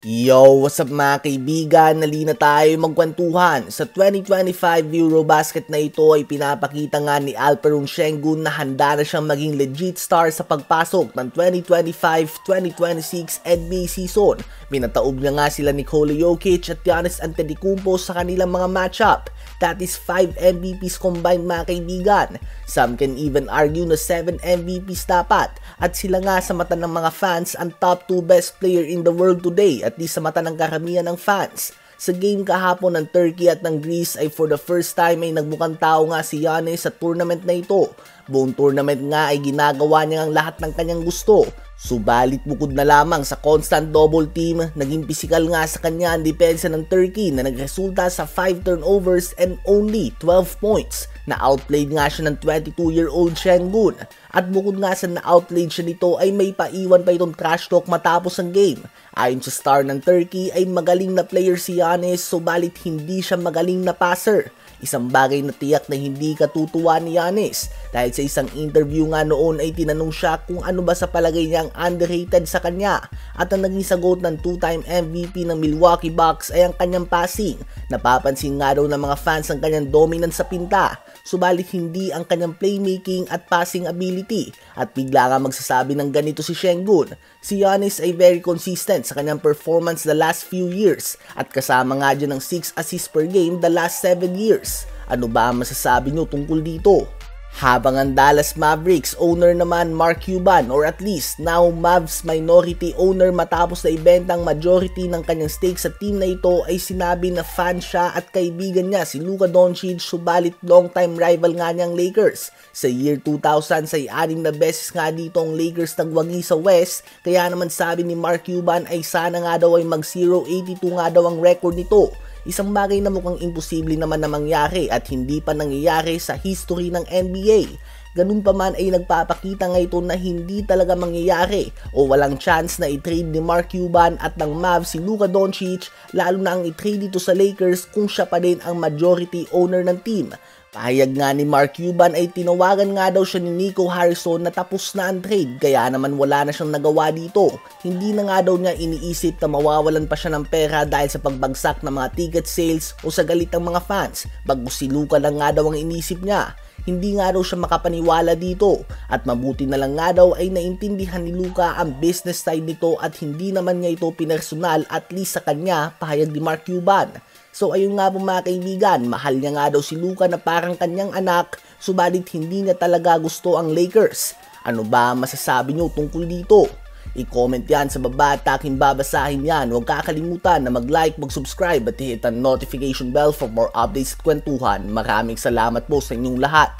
Yo, what's up mga kaibigan? Nalina tayo magkwentuhan. Sa 2025 Eurobasket na ito ay pinapakita nga ni Alperen Sengun na handa na siyang maging legit star sa pagpasok ng 2025-2026 NBA season. Pinataob na nga sila Nikola Jokic at Giannis Antetokounmpo sa kanilang mga matchup. That is 5 MVPs combined mga kaibigan. Some can even argue na 7 MVPs dapat. At sila nga sa mata ng mga fans ang top 2 best player in the world today, at least sa mata ng karamihan ng fans. Sa game kahapon ng Turkey at ng Greece ay for the first time ay nagbukang tao nga si Giannis sa tournament na ito. Buong tournament nga ay ginagawa niya ang lahat ng kanyang gusto. Subalit bukod na lamang sa constant double team, naging pisikal nga sa kanya ang depensa ng Turkey na nagresulta sa 5 turnovers and only 12 points. Na-outplayed nga siya ng 22-year-old Sengun. At bukod nga sa na-outplayed siya nito ay may paiwan pa itong trash talk matapos ang game. Ayon sa star ng Turkey ay magaling na player si Giannis, subalit hindi siya magaling na passer. Isang bagay na tiyak na hindi katutuwa ni Giannis dahil sa isang interview nga noon ay tinanong siya kung ano ba sa palagay niya ang underrated sa kanya, at ang naging sagot ng 2-time MVP ng Milwaukee Bucks ay ang kanyang passing. Napapansin nga daw ng mga fans ang kanyang dominance sa pinta, subalit hindi ang kanyang playmaking at passing ability, at bigla nga magsasabi ng ganito si Sengun. Si Giannis ay very consistent sa kanyang performance the last few years at kasama nga dyan ng 6 assists per game the last 7 years. Ano ba ang masasabi nyo tungkol dito? Habang ang Dallas Mavericks owner naman Mark Cuban, or at least now Mavs minority owner matapos na ibenta ang majority ng kanyang stake sa team na ito, ay sinabi na fan siya at kaibigan niya si Luka Doncic, subalit long time rival nga niyang Lakers. Sa year 2000 ay 6 na beses nga dito ang Lakers nagwagi sa West, kaya naman sabi ni Mark Cuban ay sana nga daw ay mag 0-82 nga daw ang record nito. Isang bagay na mukhang imposible naman na mangyari at hindi pa nangyayari sa history ng NBA. Ganun pa man ay nagpapakita nga ito na hindi talaga mangyayari o walang chance na i-trade ni Mark Cuban at ng Mavs si Luka Doncic, lalo na ang i-trade dito sa Lakers kung siya pa din ang majority owner ng team. Pahayag nga ni Mark Cuban ay tinawagan nga daw siya ni Nico Harrison na tapos na ang trade, kaya naman wala na siyang nagawa dito. Hindi na nga daw niya iniisip na mawawalan pa siya ng pera dahil sa pagbagsak ng mga ticket sales o sa galit ng mga fans. Bagkus si Luka lang nga daw ang inisip niya. Hindi nga daw siya makapaniwala dito, at mabuti na lang nga daw ay naintindihan ni Luka ang business side nito at hindi naman niya ito pinersonal, at least sa kanya, pahayag ni Mark Cuban. So ayun nga po mga kaibigan, mahal niya nga daw si Luka na parang kanyang anak, subalit hindi niya talaga gusto ang Lakers. Ano ba masasabi niyo tungkol dito? I-comment yan sa baba at aking babasahin yan. Huwag kakalimutan na mag-like, mag-subscribe at hit ang notification bell for more updates at kwentuhan. Maraming salamat po sa inyong lahat.